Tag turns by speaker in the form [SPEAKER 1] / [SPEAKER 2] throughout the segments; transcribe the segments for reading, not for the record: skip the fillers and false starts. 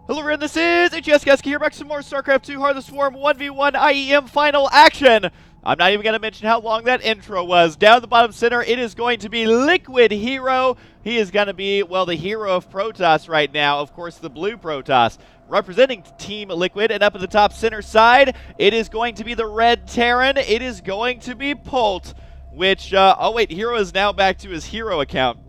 [SPEAKER 1] Hello everyone, this is HSKSK here back with some more StarCraft 2 Heart of the Swarm 1v1 IEM final action. I'm not even going to mention how long that intro was. Down at the bottom center, it is going to be Liquid Hero. He is going to be, well, the hero of Protoss right now. Of course, the blue Protoss representing Team Liquid. And up at the top center side, it is going to be the red Terran. It is going to be Polt, which, oh wait, Hero is now back to his hero account.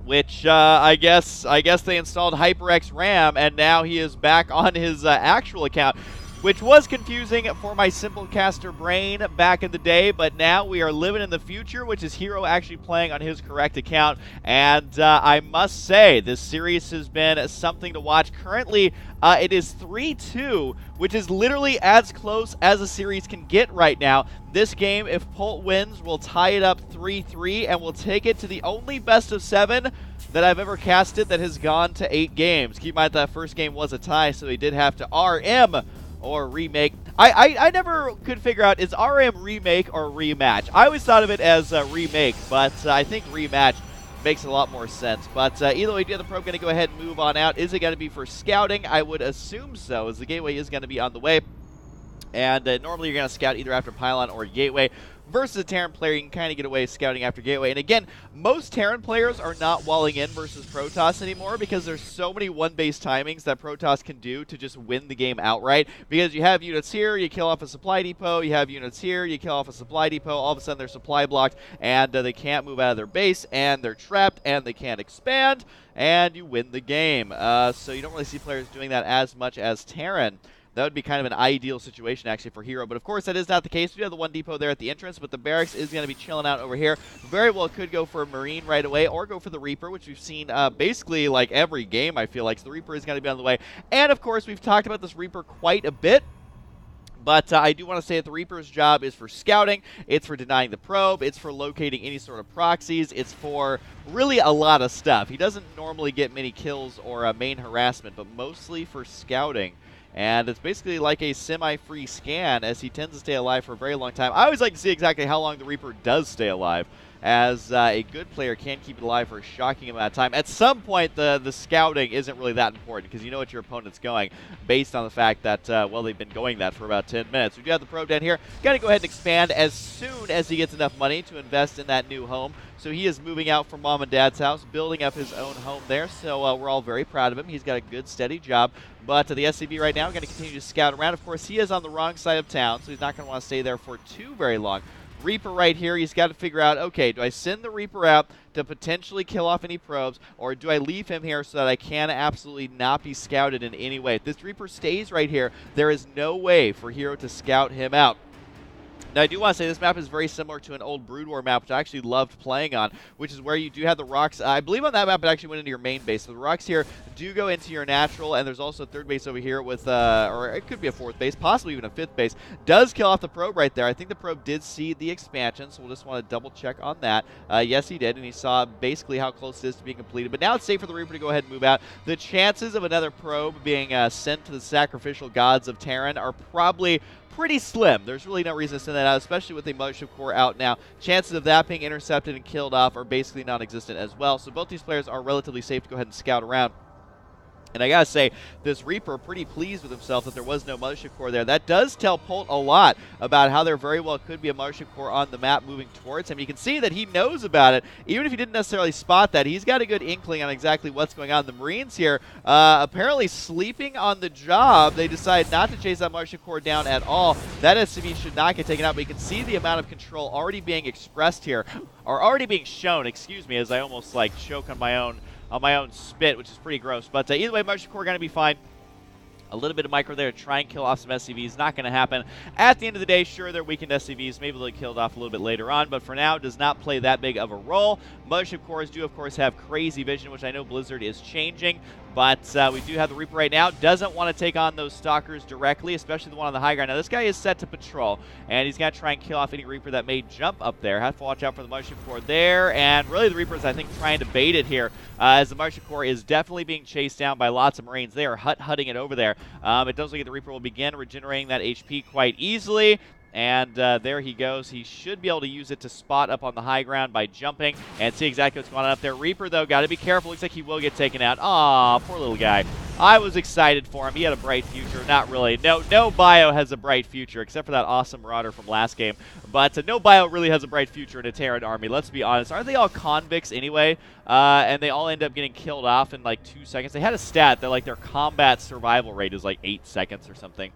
[SPEAKER 1] Which, I guess they installed HyperX RAM, and now he is back on his actual account, which was confusing for my simple caster brain back in the day, but now we are living in the future, which is Hero actually playing on his correct account, and I must say, this series has been something to watch. Currently, it is 3-2, which is literally as close as a series can get right now. This game, if Polt wins, will tie it up 3-3, and will take it to the only best of 7 that I've ever casted that has gone to 8 games. Keep in mind that first game was a tie, so he did have to RM or remake. I never could figure out, is RM remake or rematch? I always thought of it as remake, but I think rematch makes a lot more sense. But either way, the probe going to go ahead and move on out. Is it going to be for scouting? I would assume so, as the gateway is going to be on the way. And normally you're going to scout either after pylon or gateway. Versus a Terran player, you can kind of get away scouting after gateway. And again, most Terran players are not walling in versus Protoss anymore because there's so many one-base timings that Protoss can do to just win the game outright. Because you have units here, you kill off a supply depot, you have units here, you kill off a supply depot, all of a sudden they're supply blocked, and they can't move out of their base, and they're trapped, and they can't expand, and you win the game. So you don't really see players doing that as much as Terran. That would be kind of an ideal situation, actually, for Hero. But, of course, that is not the case. We have the one depot there at the entrance, but the barracks is going to be chilling out over here. Very well could go for a Marine right away or go for the Reaper, which we've seen basically like every game, I feel like. So the Reaper is going to be on the way. And, of course, we've talked about this Reaper quite a bit. But I do want to say that the Reaper's job is for scouting, it's for denying the probe, it's for locating any sort of proxies, it's for really a lot of stuff. He doesn't normally get many kills or main harassment, but mostly for scouting. And it's basically like a semi-free scan, as he tends to stay alive for a very long time. I always like to see exactly how long the Reaper does stay alive, as a good player can keep it alive for a shocking amount of time. At some point, the scouting isn't really that important, because you know what your opponent's going, based on the fact that, well, they've been going that for about 10 minutes. We do have the probe down here. Got to go ahead and expand as soon as he gets enough money to invest in that new home. So he is moving out from mom and dad's house, building up his own home there. So we're all very proud of him. He's got a good, steady job. But the SCV right now going to continue to scout around. Of course, he is on the wrong side of town, so he's not going to want to stay there for too very long. Reaper right here, he's got to figure out, okay, do I send the Reaper out to potentially kill off any probes, or do I leave him here so that I can absolutely not be scouted in any way? If this Reaper stays right here, there is no way for Hero to scout him out. Now, I do want to say this map is very similar to an old Brood War map, which I actually loved playing on, which is where you do have the rocks. I believe on that map it actually went into your main base. So the rocks here do go into your natural, and there's also a third base over here with, or it could be a fourth base, possibly even a fifth base. Does kill off the probe right there. I think the probe did see the expansion, so we'll just want to double check on that. Yes, he did, and he saw basically how close it is to being completed. But now it's safe for the Reaper to go ahead and move out. The chances of another probe being sent to the sacrificial gods of Terran are probably pretty slim. There's really no reason to send that out, especially with a Mothership Core out now. Chances of that being intercepted and killed off are basically non-existent as well. So both these players are relatively safe to go ahead and scout around. And I gotta say, this Reaper pretty pleased with himself that there was no Mothership Core there. That does tell Polt a lot about how there very well could be a Mothership Core on the map moving towards him. You can see that he knows about it. Even if he didn't necessarily spot that, he's got a good inkling on exactly what's going on. The Marines here apparently sleeping on the job. They decide not to chase that Mothership Core down at all. That SCV should not get taken out, but you can see the amount of control already being expressed here, or already being shown, excuse me, as I almost like choke on my own spit, which is pretty gross. But either way, Mothership Core going to be fine. A little bit of micro there to try and kill off some SCVs. Not going to happen. At the end of the day, sure, they're weakened SCVs. Maybe they'll get killed off a little bit later on, but for now, does not play that big of a role. Mothership Cores do, of course, have crazy vision, which I know Blizzard is changing. But we do have the Reaper right now. Doesn't want to take on those Stalkers directly, especially the one on the high ground. Now, this guy is set to patrol, and he's going to try and kill off any Reaper that may jump up there. Have to watch out for the Mothership Core there, and really the Reaper is, I think, trying to bait it here, as the Mothership Core is definitely being chased down by lots of Marines. They are hut-hutting it over there. It does look like the Reaper will begin regenerating that HP quite easily. And there he goes. He should be able to use it to spot up on the high ground by jumping and see exactly what's going on up there. Reaper, though, got to be careful. Looks like he will get taken out. Aw, poor little guy. I was excited for him. He had a bright future. Not really. No bio has a bright future, except for that awesome Marauder from last game. But no bio really has a bright future in a Terran army. Let's be honest. Aren't they all convicts anyway? And they all end up getting killed off in like 2 seconds. They had a stat that like their combat survival rate is like 8 seconds or something.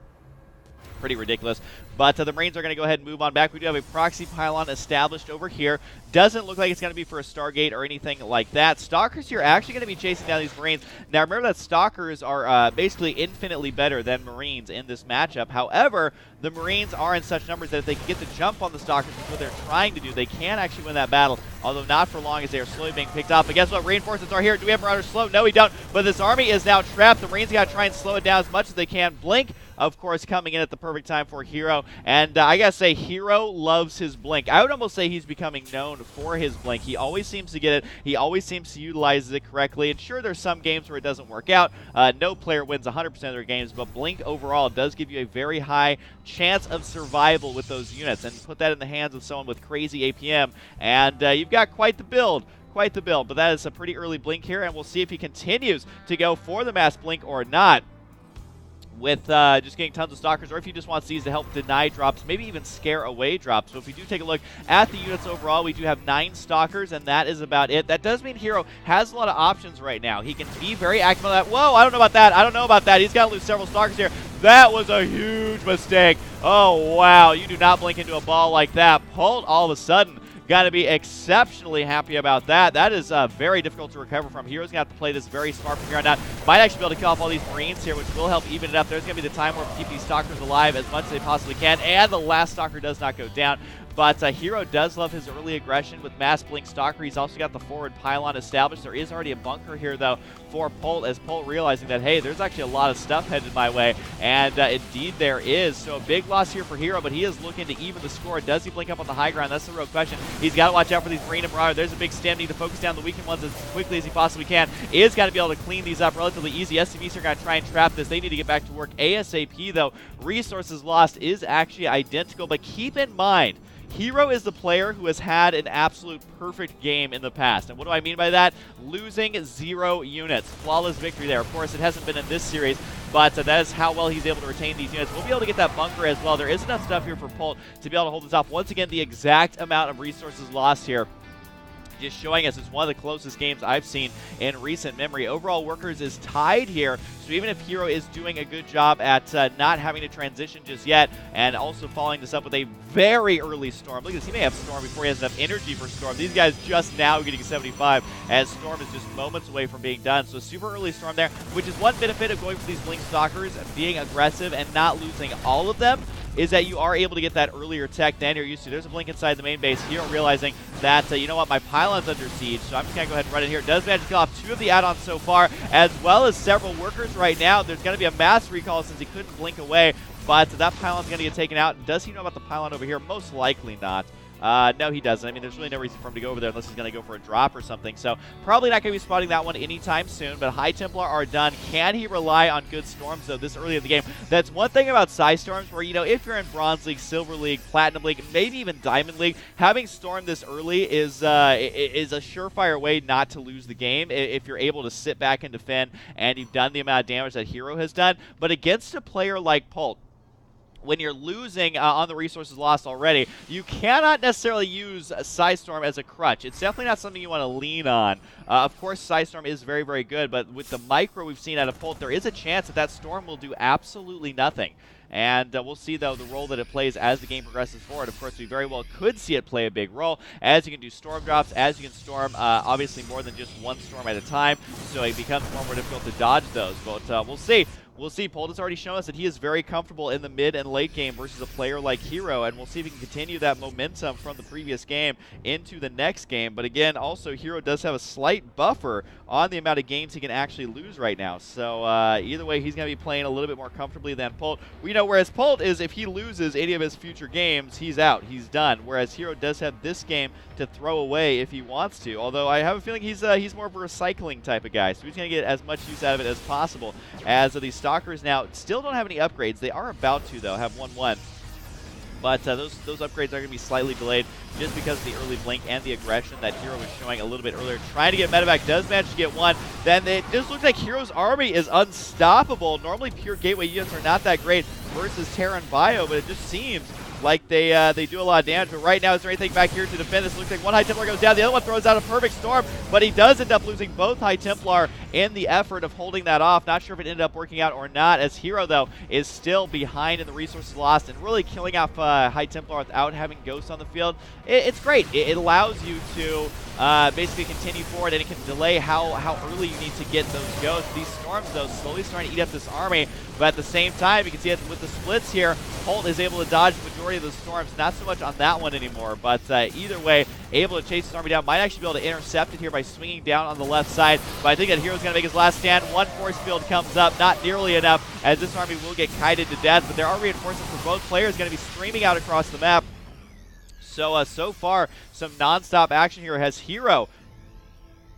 [SPEAKER 1] Pretty ridiculous. But the Marines are going to go ahead and move on back. We do have a proxy pylon established over here. Doesn't look like it's going to be for a Stargate or anything like that. Stalkers here are actually going to be chasing down these Marines. Now remember that Stalkers are basically infinitely better than Marines in this matchup. However, the Marines are in such numbers that if they can get the jump on the Stalkers, which is what they're trying to do, they can actually win that battle. Although not for long, as they are slowly being picked off. But guess what? Reinforcements are here. Do we have Marauders slow? No, we don't. But this army is now trapped. The Marines got to try and slow it down as much as they can. Blink, of course, coming in at the perfect time for Hero. And I gotta say, Hero loves his blink. I would almost say he's becoming known for his blink. He always seems to get it. He always seems to utilize it correctly. And sure, there's some games where it doesn't work out. No player wins 100% of their games, but blink overall does give you a very high chance of survival with those units. And put that in the hands of someone with crazy APM, and you've got quite the build. Quite the build. But that is a pretty early blink here, and we'll see if he continues to go for the mass blink or not, with just getting tons of Stalkers, or if he just wants these to help deny drops, maybe even scare away drops. So if we do take a look at the units overall, we do have 9 Stalkers, and that is about it. That does mean Hero has a lot of options right now. He can be very active on that. Whoa, I don't know about that. I don't know about that. He's got to lose several Stalkers here. That was a huge mistake. Oh, wow. You do not blink into a ball like that. Polt, all of a sudden, got to be exceptionally happy about that. That is very difficult to recover from. Hero's going to have to play this very smart from here on out. Might actually be able to kill off all these Marines here, which will help even it up. There's going to be the time where we keep these Stalkers alive as much as they possibly can, and the last Stalker does not go down. But Hero does love his early aggression with Mass Blink Stalker. He's also got the forward pylon established. There is already a bunker here, though, for Polt, as Polt realizing that, hey, there's actually a lot of stuff headed my way. And indeed there is. So a big loss here for Hero, but he is looking to even the score. Does he blink up on the high ground? That's the real question. He's got to watch out for these Marine and Marauder. There's a big stem. Need to focus down the weakened ones as quickly as he possibly can. Is got to be able to clean these up relatively easy. SCVs are going to try and trap this. They need to get back to work ASAP, though. Resources lost is actually identical, but keep in mind, Hero is the player who has had an absolute perfect game in the past. And what do I mean by that? Losing 0 units. Flawless victory there. Of course, it hasn't been in this series, but that is how well he's able to retain these units. We'll be able to get that bunker as well. There is enough stuff here for Polt to be able to hold this off. Once again, the exact amount of resources lost here, just showing us it's one of the closest games I've seen in recent memory. Overall workers is tied here, so even if Hero is doing a good job at not having to transition just yet, and also following this up with a very early Storm. Look at this, he may have Storm before he has enough energy for Storm. These guys just now getting 75, as Storm is just moments away from being done. So super early Storm there, which is one benefit of going for these Blink Stalkers, being aggressive and not losing all of them, is that you are able to get that earlier tech than you're used to. There's a Blink inside the main base. Hero realizing that, you know what, my pylon's under siege, so I'm just going to go ahead and run in here. Does manage to kill off 2 of the add-ons so far, as well as several workers right now. There's going to be a mass recall since he couldn't blink away, but that pylon's going to get taken out. Does he know about the pylon over here? Most likely not. No, he doesn't. I mean, there's really no reason for him to go over there unless he's going to go for a drop or something. So probably not going to be spotting that one anytime soon, but High Templar are done. Can he rely on good Storms, though, this early in the game? That's one thing about Psy Storms where, you know, if you're in Bronze League, Silver League, Platinum League, maybe even Diamond League, having Storm this early is a surefire way not to lose the game if you're able to sit back and defend and you've done the amount of damage that Hero has done. But against a player like Polt, when you're losing on the resources lost already, you cannot necessarily use Psystorm as a crutch. It's definitely not something you want to lean on. Of course, Psystorm is very, very good, but with the micro we've seen out of Polt, there is a chance that that Storm will do absolutely nothing. And we'll see, though, the role that it plays as the game progresses forward. Of course, we very well could see it play a big role, as you can do Storm drops, as you can Storm, obviously more than just one Storm at a time, so it becomes more difficult to dodge those. But we'll see. We'll see. Polt has already shown us that he is very comfortable in the mid and late game versus a player like Hero, and we'll see if he can continue that momentum from the previous game into the next game. But again, also, Hero does have a slight buffer on the amount of games he can actually lose right now. So either way, he's going to be playing a little bit more comfortably than Polt. We know whereas Polt is, if he loses any of his future games, he's out. He's done. Whereas Hero does have this game to throw away if he wants to. Although I have a feeling he's more of a recycling type of guy, so he's going to get as much use out of it as possible. As these Stalkers now still don't have any upgrades. They are about to, though, have 1-1. But those upgrades are going to be slightly delayed just because of the early blink and the aggression that Hero was showing a little bit earlier. Trying to get medevac, does manage to get one. Then it just looks like Hero's army is unstoppable. Normally pure gateway units are not that great versus Terran Bio, but it just seems like they do a lot of damage. But right now, is there anything back here to defend this? Looks like one High Templar goes down, the other one throws out a perfect storm, but he does end up losing both High Templar in the effort of holding that off. Not sure if it ended up working out or not, as Hero, though, is still behind in the resources lost and really killing off High Templar without having Ghosts on the field. It's great. It allows you to basically continue forward, and it can delay how early you need to get those Ghosts. These Storms, though, slowly starting to eat up this army, but at the same time, you can see it with the splits here, Polt is able to dodge the majority of the Storms. Not so much on that one anymore, but either way, able to chase his army down. Might actually be able to intercept it here by swinging down on the left side, but I think that Hero's going to make his last stand. One force field comes up, not nearly enough, as this army will get kited to death, but there are reinforcements for both players going to be streaming out across the map. So far, some non-stop action here has Hero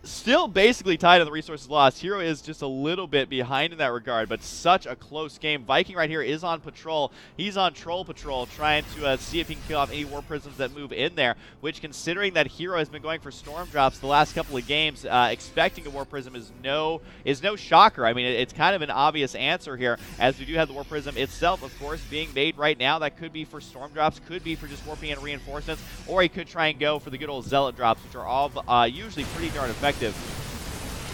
[SPEAKER 1] still basically tied on the resources lost. Hero is just a little bit behind in that regard, but such a close game. Viking right here is on patrol. He's on troll patrol, trying to see if he can kill off any war prisms that move in there, which, considering that Hero has been going for storm drops the last couple of games, expecting a war prism is no shocker. I mean, it's kind of an obvious answer here, as we do have the war prism itself, of course, being made right now. That could be for storm drops, could be for just warping in reinforcements, or he could try and go for the good old zealot drops, which are all usually pretty darn effective.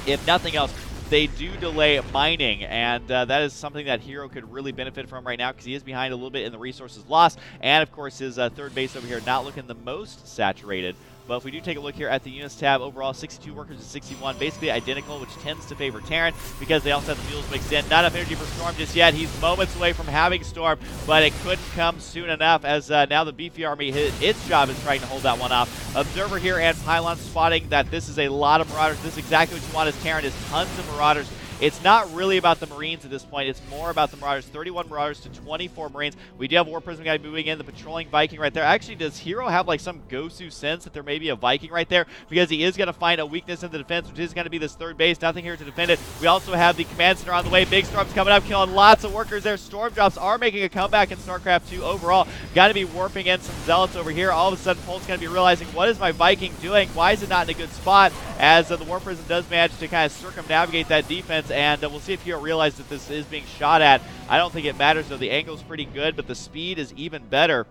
[SPEAKER 1] If nothing else, they do delay mining, and that is something that Hero could really benefit from right now, because he is behind a little bit in the resources lost, and of course his third base over here not looking the most saturated. But if we do take a look here at the units tab, overall 62 workers to 61, basically identical, which tends to favor Terran because they also have the mules mixed in. Not enough energy for Storm just yet. He's moments away from having Storm, but it couldn't come soon enough, as now the beefy army, its job is trying to hold that one off. Observer here and Pylon spotting that this is a lot of Marauders. This is exactly what you want as Terran, is tons of Marauders. It's not really about the Marines at this point. It's more about the Marauders. 31 Marauders to 24 Marines. We do have a War Prism guy moving in, the patrolling Viking right there. Actually, does Hero have like some Gosu sense that there may be a Viking right there? Because he is going to find a weakness in the defense, which is going to be this third base. Nothing here to defend it. We also have the Command Center on the way. Big Storm's coming up, killing lots of workers there. Storm drops are making a comeback in StarCraft 2 overall. Got to be warping in some Zealots over here. All of a sudden, Polt's going to be realizing, what is my Viking doing? Why is it not in a good spot? As the War Prism does manage to kind of circumnavigate that defense, and we'll see if Hero realizes that this is being shot at. I don't think it matters, though. The angle's pretty good, but the speed is even better,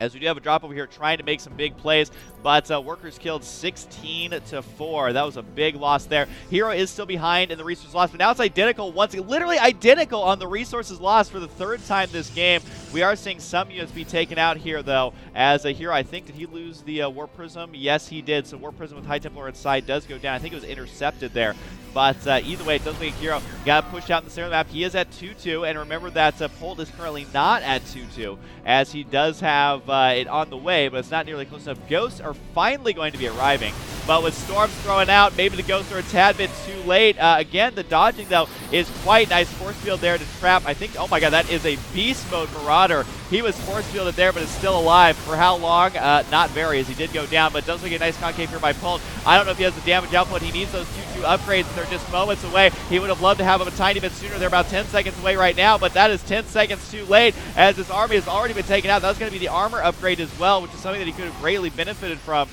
[SPEAKER 1] as we do have a drop over here trying to make some big plays, but workers killed 16-4. That was a big loss there. Hero is still behind in the resources lost, but now it's identical literally identical on the resources lost for the third time this game. We are seeing some units be taken out here, though, as a Hero, I think, did he lose the War Prism? Yes, he did. So War Prism with High Templar inside does go down. I think it was intercepted there. But either way, it does make Hero got pushed out in the center of the map. He is at 2-2, and remember that Polt is currently not at 2-2, as he does have it on the way, but it's not nearly close enough. Ghosts are finally going to be arriving, but with Storms throwing out, maybe the Ghosts are a tad bit too late. Again, the dodging, though, is quite nice. Force field there to trap. I think, oh my god, that is a beast mode Marauder. He was force fielded there, but is still alive. For how long? Not very, as he did go down, but does look a nice concave here by Polt. I don't know if he has the damage output. He needs those 2-2 upgrades. They're just moments away. He would have loved to have them a tiny bit sooner. They're about 10 seconds away right now, but that is 10 seconds too late, as this army has already been taken out. That's going to be the armor upgrade as well, which is something that he could have greatly benefited from.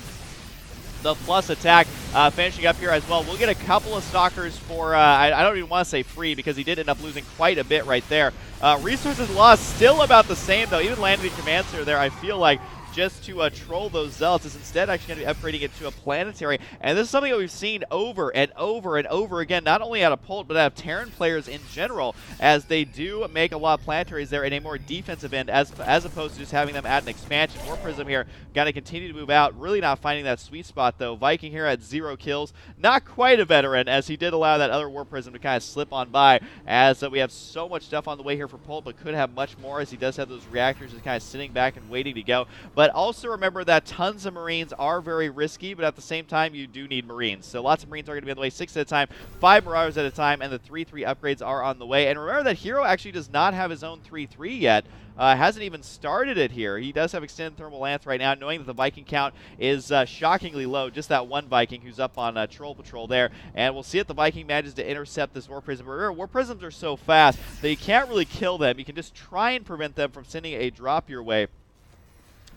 [SPEAKER 1] The plus attack finishing up here as well. We'll get a couple of Stalkers for, I don't even want to say free, because he did end up losing quite a bit right there. Resources lost still about the same, though. Even landing the Command Center there, I feel like, just to troll those Zealots, is instead actually going to be upgrading it to a planetary. And this is something that we've seen over and over and over again, not only out of Polt, but out of Terran players in general, as they do make a lot of planetaries there in a more defensive end, as opposed to just having them at an expansion. War Prism here, got to continue to move out. Really not finding that sweet spot, though. Viking here at 0 kills. Not quite a veteran, as he did allow that other War Prism to kind of slip on by, as we have so much stuff on the way here for Polt, but could have much more, as he does have those reactors just kind of sitting back and waiting to go. But also remember that tons of Marines are very risky, but at the same time, you do need Marines. So lots of Marines are going to be on the way, 6 at a time, 5 Marauders at a time, and the 3-3 upgrades are on the way. And remember that Hero actually does not have his own 3-3 yet. Hasn't even started it here. He does have extended thermal lance right now, knowing that the Viking count is shockingly low. Just that one Viking who's up on troll patrol there. And we'll see if the Viking manages to intercept this War Prism. Remember, War Prisms are so fast that you can't really kill them. You can just try and prevent them from sending a drop your way.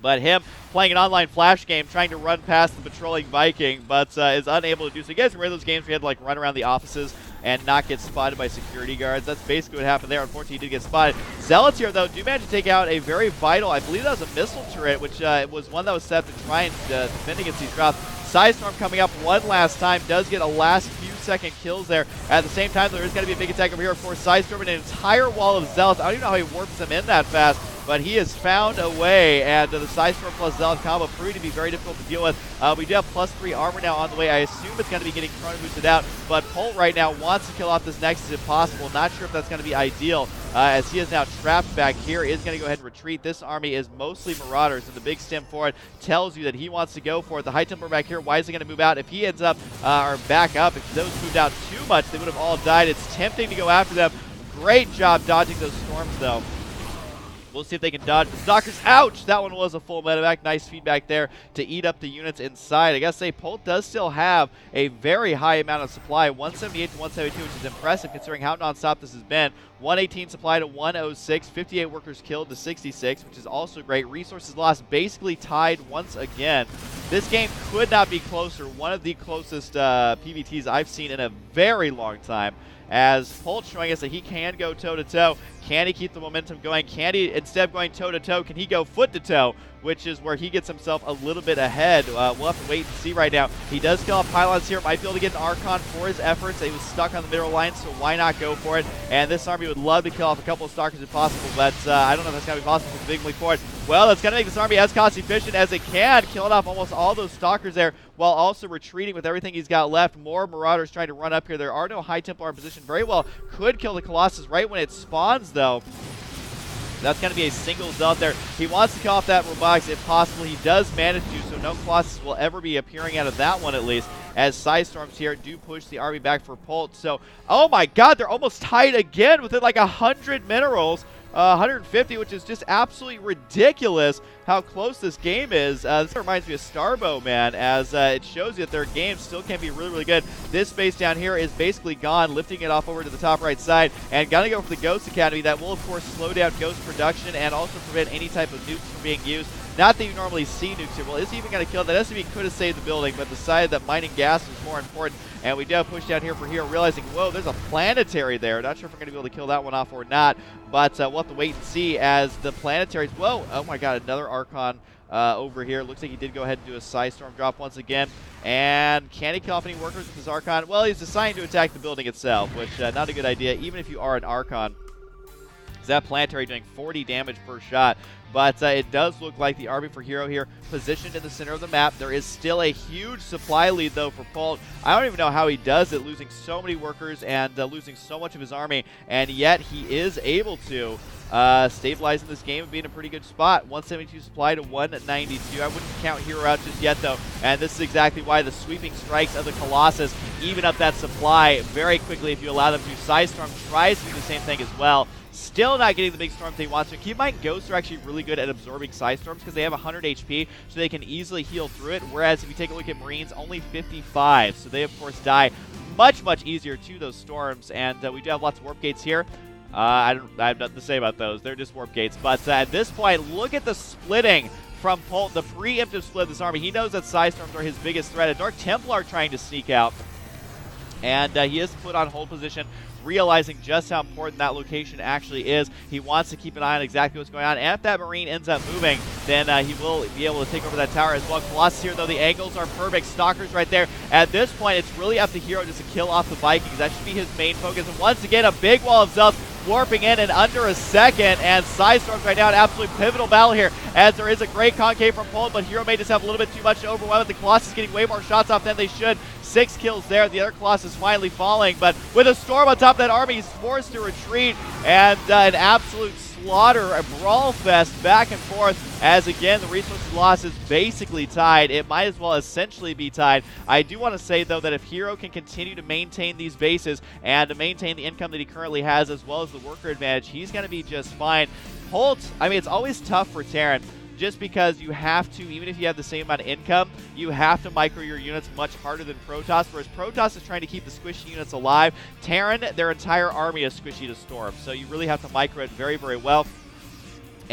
[SPEAKER 1] But him playing an online flash game, trying to run past the patrolling Viking, but is unable to do so. You guys remember those games where you had to like run around the offices and not get spotted by security guards? That's basically what happened there. Unfortunately, he did get spotted. Zealots here, though, do manage to take out a very vital, I believe that was a missile turret, which was one that was set to try and defend against these drops. Sidestorm coming up one last time, does get a last few second kills there. At the same time, there is going to be a big attack over here. Of course, Sidestorm and an entire wall of Zealots. I don't even know how he warps them in that fast, but he has found a way, and the Sidestorm plus Zealot combo proved to be very difficult to deal with. We do have +3 armor now on the way. I assume it's going to be getting chrono boosted out, but Polt right now wants to kill off this Nexus if possible. Not sure if that's going to be ideal, as he is now trapped back here. Is going to go ahead and retreat. This army is mostly Marauders, and the big stem for it tells you that he wants to go for it. The High Templar back here, why is he going to move out? If he ends up, or back up, if those moved out too much, they would have all died. It's tempting to go after them. Great job dodging those storms, though. We'll see if they can dodge the Stalkers. Ouch! That one was a full medevac. Nice feedback there to eat up the units inside. I gotta say, Polt does still have a very high amount of supply, 178 to 172, which is impressive considering how nonstop this has been. 118 supply to 106, 58 workers killed to 66, which is also great. Resources lost basically tied once again. This game could not be closer. One of the closest PvTs I've seen in a very long time, as Polt showing us that he can go toe-to-toe. Can he keep the momentum going? Can he, instead of going toe-to-toe, can he go foot-to-toe, which is where he gets himself a little bit ahead. We'll have to wait and see right now. He does kill off pylons here. Might be able to get an Archon for his efforts. He was stuck on the middle line, so why not go for it? And this army would love to kill off a couple of Stalkers if possible, but I don't know if that's going to be possible with the big leap forward. Well, it's going to make this army as cost-efficient as it can, killing off almost all those Stalkers there, while also retreating with everything he's got left. More Marauders trying to run up here. There are no High Templar in position. Very well could kill the Colossus right when it spawns, though. That's going to be a single Zealot there. He wants to kill off that Robotics if possible. He does manage to, so no Colossus will ever be appearing out of that one at least, as Sidestorms here do push the army back for Polt. So, oh my god, they're almost tied again within like 100 minerals. 150, which is just absolutely ridiculous how close this game is. This reminds me of Starbow, man, as it shows you that their game still can be really, really good. This space down here is basically gone, lifting it off over to the top right side, and gonna go for the Ghost Academy. That will, of course, slow down Ghost production and also prevent any type of nukes from being used. Not that you normally see nukes here. Well, is he even going to kill that? SCV could have saved the building, but decided that mining gas was more important. And we do have push down here for Hero, realizing, whoa, there's a planetary there. Not sure if we're going to be able to kill that one off or not, but we'll have to wait and see as the planetaries. Whoa, oh my god, another Archon over here. Looks like he did go ahead and do a Sidestorm drop once again. And can he kill off any workers with his Archon? Well, he's assigned to attack the building itself, which not a good idea, even if you are an Archon. That planetary doing 40 damage per shot. But it does look like the army for Hero here positioned in the center of the map. There is still a huge supply lead, though, for Polt. I don't even know how he does it, losing so many workers and losing so much of his army. And yet he is able to stabilize in this game and be in a pretty good spot. 172 supply to 192. I wouldn't count Hero out just yet, though. And this is exactly why the sweeping strikes of the Colossus even up that supply very quickly if you allow them to. Sidestorm tries to do the same thing as well. Still not getting the big storms they want to. Keep in mind, Ghosts are actually really good at absorbing Sidestorms because they have 100 HP, so they can easily heal through it. Whereas if you take a look at Marines, only 55, so they of course die much, much easier to those storms. And we do have lots of warp gates here. I have nothing to say about those. They're just warp gates. But at this point, look at the splitting from Polt, the preemptive split of this army. He knows that Sidestorms are his biggest threat. A Dark Templar trying to sneak out, and he is put on hold position, realizing just how important that location actually is. He wants to keep an eye on exactly what's going on. And if that Marine ends up moving, then he will be able to take over that tower as well. Colossus here, though, the angles are perfect. Stalkers right there. At this point, it's really up to Hero just to kill off the Vikings. That should be his main focus. And once again, a big wall of Zealots warping in under a second. And Sidestorms right now, an absolute pivotal battle here, as there is a great concave from Polt, but Hero may just have a little bit too much to overwhelm it. The Colossus getting way more shots off than they should. 6 kills there. The other Colossus finally falling, but with a storm on top of that army, he's forced to retreat, and an absolute slaughter, a brawl fest back and forth, as again the resources loss is basically tied. It might as well essentially be tied. I do want to say, though, that if Hero can continue to maintain these bases and to maintain the income that he currently has, as well as the worker advantage, he's going to be just fine. Polt, I mean, it's always tough for Terran, just because you have to, even if you have the same amount of income, you have to micro your units much harder than Protoss, whereas Protoss is trying to keep the squishy units alive. Terran, their entire army is squishy to storm, so you really have to micro it very, very well.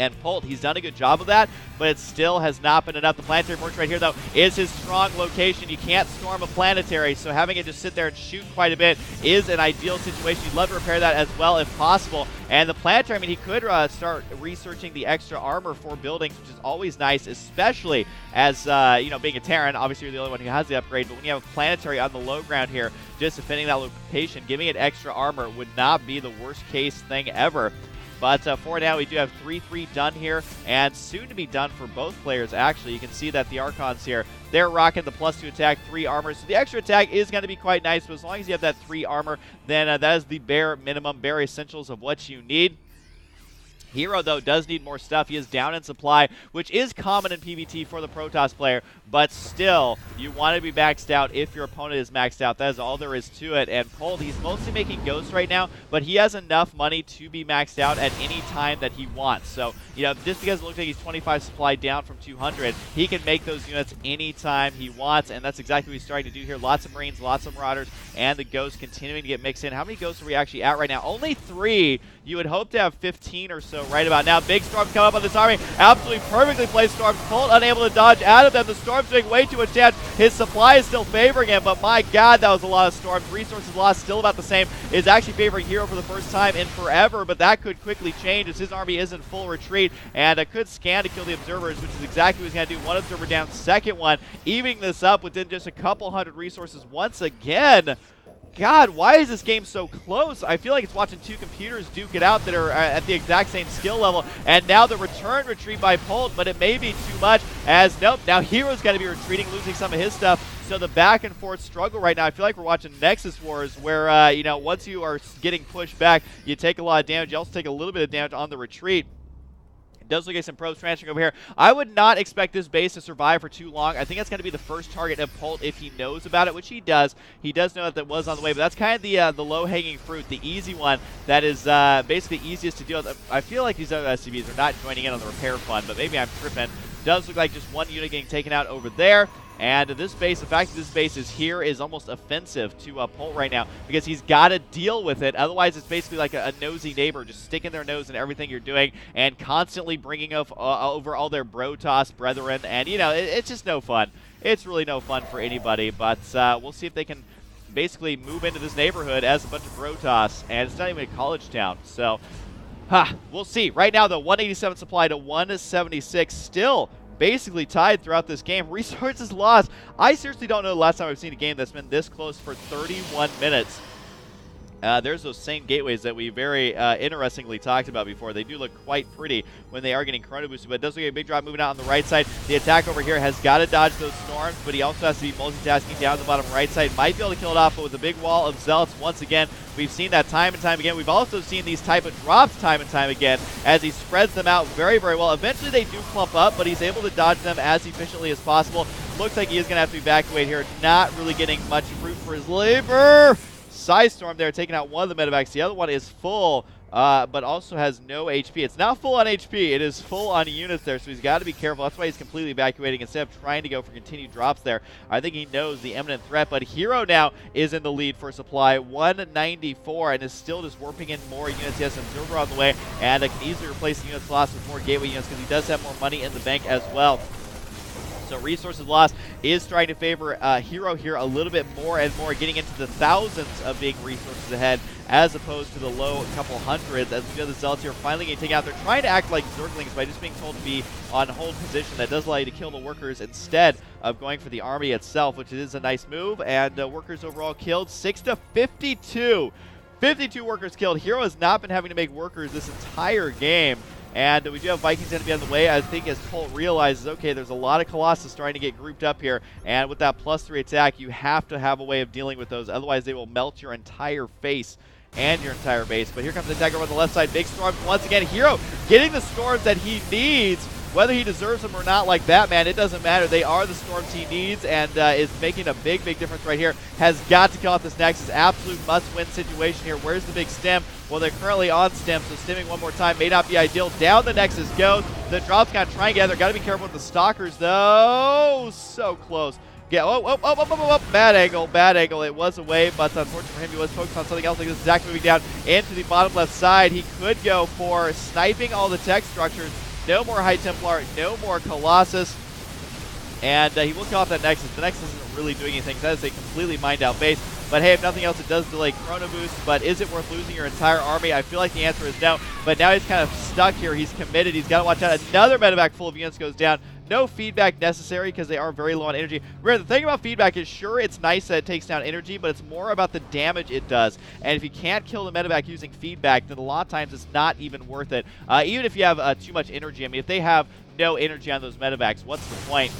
[SPEAKER 1] And Polt, he's done a good job of that, but it still has not been enough. The planetary fortress right here, though, is his strong location. You can't storm a planetary, so having it just sit there and shoot quite a bit is an ideal situation. You'd love to repair that as well if possible. And the planetary, I mean, he could start researching the extra armor for buildings, which is always nice, especially as, you know, being a Terran. Obviously, you're the only one who has the upgrade, but when you have a planetary on the low ground here, just defending that location, giving it extra armor would not be the worst case thing ever. But for now, we do have 3-3 done here, and soon to be done for both players, actually. You can see that the Archons here, they're rocking the +2 attack, 3 armor. So the extra attack is going to be quite nice, but as long as you have that 3 armor, then that is the bare minimum, bare essentials of what you need. Hero, though, does need more stuff. He is down in supply, which is common in PvT for the Protoss player, but still, you want to be maxed out if your opponent is maxed out. That is all there is to it. And Polt, he's mostly making ghosts right now, but he has enough money to be maxed out at any time that he wants. So, you know, just because it looks like he's 25 supply down from 200, he can make those units anytime he wants, and that's exactly what he's starting to do here. Lots of Marines, lots of Marauders, and the Ghosts continuing to get mixed in. How many Ghosts are we actually at right now? Only 3. You would hope to have 15 or so right about now. Big storms come up on this army. Absolutely perfectly placed storms. Polt unable to dodge out of them. The storm's doing way too much damage. His supply is still favoring him, but my god, that was a lot of storms. Resources lost still about the same. Is actually favoring Hero for the first time in forever, but that could quickly change as his army is in full retreat, and could scan to kill the observers, which is exactly what he's going to do. One observer down, second one, evening this up within just a couple hundred resources once again. God, why is this game so close? I feel like it's watching 2 computers duke it out that are at the exact same skill level. And now the return retreat by Polt, but it may be too much as, nope, now Hero's going to be retreating, losing some of his stuff. So the back and forth struggle right now, I feel like we're watching Nexus Wars where, you know, once you are getting pushed back, you take a lot of damage. You also take a little bit of damage on the retreat. Does look like some probes transferring over here. I would not expect this base to survive for too long. I think that's going to be the first target of Polt if he knows about it, which he does. He does know that was on the way, but that's kind of the low-hanging fruit, the easy one that is basically easiest to deal with. I feel like these other SCVs are not joining in on the repair fund, but maybe I'm tripping. Does look like just one unit getting taken out over there. And this base, the fact that this base is here is almost offensive to Polt right now because he's got to deal with it. Otherwise, it's basically like a nosy neighbor just sticking their nose in everything you're doing and constantly bringing over all their Protoss brethren. And, you know, it's just no fun. It's really no fun for anybody. But we'll see if they can basically move into this neighborhood as a bunch of Protoss. And it's not even a college town. So, we'll see. Right now, though, 187 supply to 176 still basically tied throughout this game. Resources lost. I seriously don't know the last time I've seen a game that's been this close for 31 minutes. There's those same gateways that we very interestingly talked about before. They do look quite pretty when they are getting chrono boosted, but it does look like a big drop moving out on the right side. The attack over here has got to dodge those storms, but he also has to be multitasking down the bottom right side. Might be able to kill it off, but with a big wall of Zealots, once again, we've seen that time and time again. We've also seen these type of drops time and time again as he spreads them out very, very well. Eventually they do clump up, but he's able to dodge them as efficiently as possible. Looks like he is going to have to evacuate here. Not really getting much fruit for his labor. Side Storm there, taking out one of the medevacs. The other one is full, but also has no HP. It's not full on HP. It is full on units there, so he's got to be careful. That's why he's completely evacuating instead of trying to go for continued drops there. I think he knows the imminent threat, but Hero now is in the lead for supply, 194, and is still just warping in more units. He has an Observer on the way, and can easily replace the units lost with more Gateway units because he does have more money in the bank as well. So resources lost is trying to favor Hero here a little bit more and more, getting into the thousands of big resources ahead as opposed to the low couple hundreds. As we know, the Zealots here finally getting taken out. They're trying to act like Zerglings by just being told to be on hold position. That does allow you to kill the workers instead of going for the army itself, which is a nice move. And workers overall killed 6 to 52. 52 workers killed. Hero has not been having to make workers this entire game. And we do have Vikings going to be on the way. I think as Polt realizes, okay, there's a lot of Colossus starting to get grouped up here. And with that +3 attack, you have to have a way of dealing with those. Otherwise, they will melt your entire face and your entire base. But here comes the attack over on the left side. Big storms once again. Hero getting the storms that he needs. Whether he deserves them or not, like Batman, it doesn't matter. They are the storms he needs and is making a big, big difference right here. Has got to kill off this Nexus. Absolute must-win situation here. Where's the big stem? Well, they're currently on stem, so stemming one more time may not be ideal. Down the Nexus goes. The drop's kind of trying to get there. Got to be careful with the Stalkers, though. So close. Yeah, bad angle, bad angle. It was away, but unfortunately for him, he was focused on something else. Like this Zach moving down into the bottom left side. He could go for sniping all the tech structures, No more High Templar, no more Colossus. And he will kill off that Nexus. The Nexus isn't really doing anything. That is a completely mined out base. But hey, if nothing else, it does delay Chrono Boost. But is it worth losing your entire army? I feel like the answer is no. But now he's kind of stuck here. He's committed. He's got to watch out. Another medevac full of units goes down. No feedback necessary because they are very low on energy. Remember, the thing about feedback is, sure, it's nice that it takes down energy, but it's more about the damage it does. And if you can't kill the medevac using feedback, then a lot of times it's not even worth it. Even if you have too much energy. I mean, if they have no energy on those medevacs, what's the point?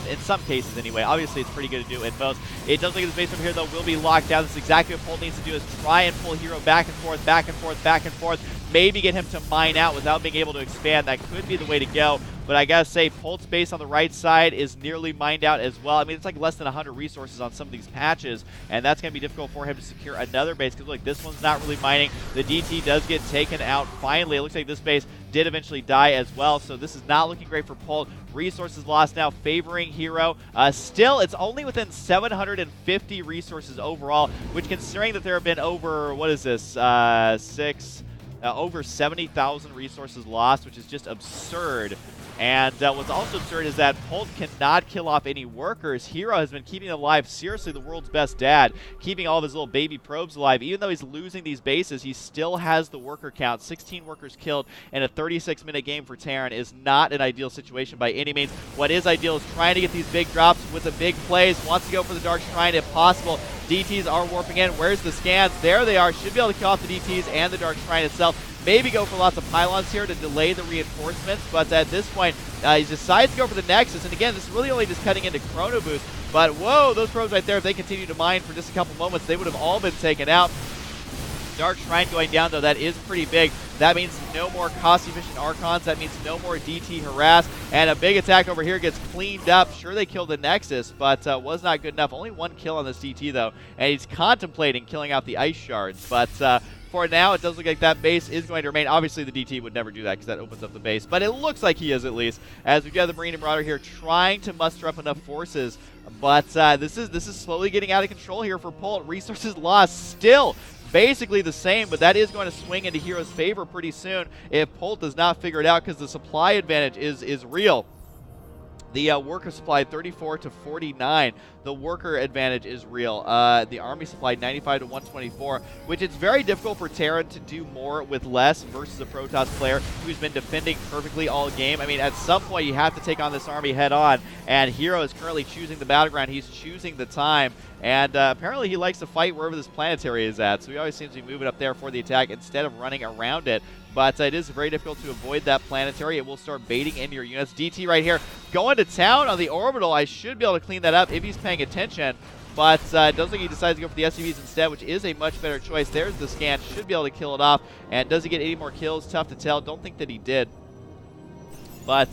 [SPEAKER 1] In some cases anyway. Obviously, it's pretty good to do in most. It does look like this base over here, though, will be locked down. This is exactly what Polt needs to do, is try and pull Hero back and forth, back and forth, back and forth. Maybe get him to mine out without being able to expand. That could be the way to go. But I gotta say, Polt's base on the right side is nearly mined out as well. I mean, it's like less than 100 resources on some of these patches, and that's gonna be difficult for him to secure another base, because look, this one's not really mining. The DT does get taken out finally. It looks like this base did eventually die as well, so this is not looking great for Polt. Resources lost now favoring Hero. Still, it's only within 750 resources overall, which, considering that there have been over, what is this, over 70,000 resources lost, which is just absurd. And what's also absurd is that Polt cannot kill off any workers. Hero has been keeping alive, seriously, the world's best dad, keeping all of his little baby probes alive. Even though he's losing these bases, he still has the worker count. 16 workers killed in a 36-minute game for Terran is not an ideal situation by any means. What is ideal is trying to get these big drops with the big plays. Wants to go for the Dark Shrine if possible. DTs are warping in. Where's the scans? There they are. Should be able to kill off the DTs and the Dark Shrine itself. Maybe go for lots of pylons here to delay the reinforcements, but at this point, he decides to go for the Nexus. And again, this is really only just cutting into Chrono Boost. But whoa, those probes right there, if they continue to mine for just a couple moments, they would have all been taken out. Dark Shrine going down, though, that is pretty big. That means no more cost-efficient Archons. That means no more DT harass. And a big attack over here gets cleaned up. Sure, they killed the Nexus, but was not good enough. Only one kill on this DT, though. And he's contemplating killing out the Ice Shards. But for now, it does look like that base is going to remain. Obviously, the DT would never do that because that opens up the base. But it looks like he is, at least, as we've got the Marine and Marauder here trying to muster up enough forces. But this is slowly getting out of control here for Polt. Resources lost still basically the same, but that is going to swing into Hero's favor pretty soon if Polt does not figure it out, because the supply advantage is real. The worker supply 34 to 49. The worker advantage is real. The army supply 95 to 124, which it's very difficult for Terran to do more with less versus a Protoss player who's been defending perfectly all game. I mean, at some point you have to take on this army head on, and Hero is currently choosing the battleground. He's choosing the time, and apparently he likes to fight wherever this planetary is at, so he always seems to be moving up there for the attack instead of running around it. But it is very difficult to avoid that planetary. It will start baiting into your units. DT right here going to town on the orbital. I should be able to clean that up if he's paying attention. But it does look like he decides to go for the SCVs instead, which is a much better choice. There's the scan. Should be able to kill it off. And does he get any more kills? Tough to tell. Don't think that he did. But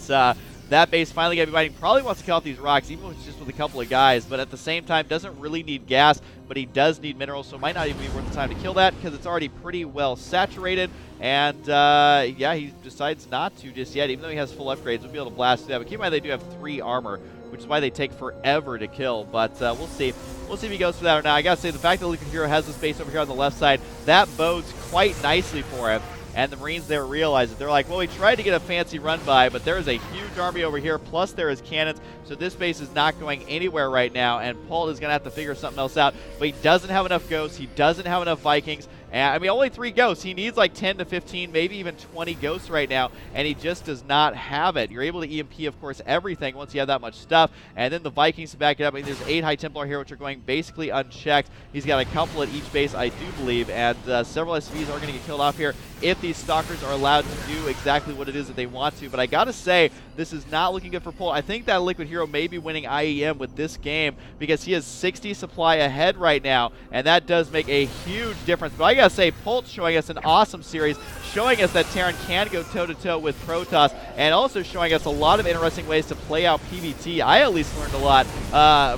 [SPEAKER 1] that base finally going to be biting. Probably wants to kill off these rocks, even if it's just with a couple of guys. But at the same time, doesn't really need gas, but he does need minerals, so it might not even be worth the time to kill that because it's already pretty well saturated. And yeah, he decides not to just yet, even though he has full upgrades. We'll be able to blast through that. But keep in mind, they do have 3 armor, which is why they take forever to kill. But we'll see. We'll see if he goes for that or not. I gotta say, the fact that Liquid Hero has this base over here on the left side, that bodes quite nicely for him. And the Marines there realize it. They're like, well, we tried to get a fancy run by, but there is a huge army over here, plus there is cannons, so this base is not going anywhere right now, and Polt is going to have to figure something else out. But he doesn't have enough ghosts. He doesn't have enough Vikings. And, I mean, only 3 ghosts. He needs like 10 to 15, maybe even 20 ghosts right now, and he just does not have it. You're able to EMP, of course, everything once you have that much stuff, and then the Vikings to back it up. I mean, there's 8 High Templar here, which are going basically unchecked. He's got a couple at each base, I do believe, and several SCVs are going to get killed off here if these Stalkers are allowed to do exactly what it is that they want to. But I gotta say, this is not looking good for Polt. I think that Liquid Hero may be winning IEM with this game because he has 60 supply ahead right now, and that does make a huge difference. But I gotta say, Polt's showing us an awesome series, showing us that Terran can go toe-to-toe with Protoss, and also showing us a lot of interesting ways to play out PvT. I at least learned a lot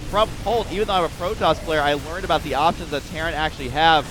[SPEAKER 1] from Polt. Even though I'm a Protoss player, I learned about the options that Terran actually have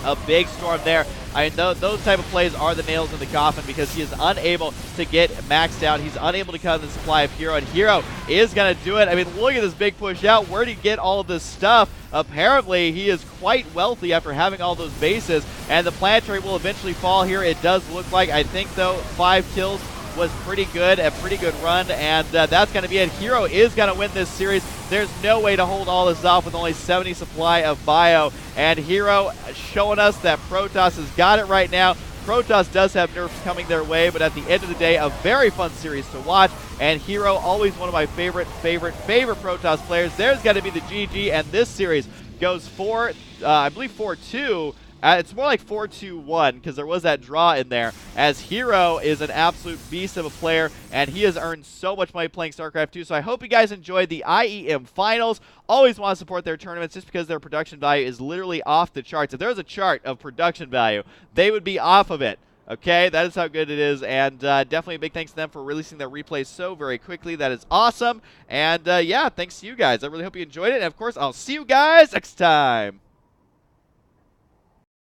[SPEAKER 1] A big storm there. I know those type of plays are the nails in the coffin because he is unable to get maxed out. He's unable to cut the supply of Hero, and Hero is going to do it. I mean, look at this big push out. Where did he get all of this stuff? Apparently, he is quite wealthy after having all those bases, and the planetary will eventually fall here. It does look like. I think, though, 5 kills was pretty good, a pretty good run, and that's going to be it. Hero is going to win this series. There's no way to hold all this off with only 70 supply of bio, and Hero showing us that Protoss has got it right now. Protoss does have nerfs coming their way, but at the end of the day, a very fun series to watch, and Hero, always one of my favorite Protoss players. There's got to be the GG, and this series goes I believe 4-2. It's more like 4-2-1 because there was that draw in there, as Hero is an absolute beast of a player, and he has earned so much money playing StarCraft 2. So I hope you guys enjoyed the IEM Finals. Always want to support their tournaments just because their production value is literally off the charts. If there was a chart of production value, they would be off of it. Okay, that is how good it is, and definitely a big thanks to them for releasing their replays so very quickly. That is awesome, and yeah, thanks to you guys. I really hope you enjoyed it, and of course, I'll see you guys next time.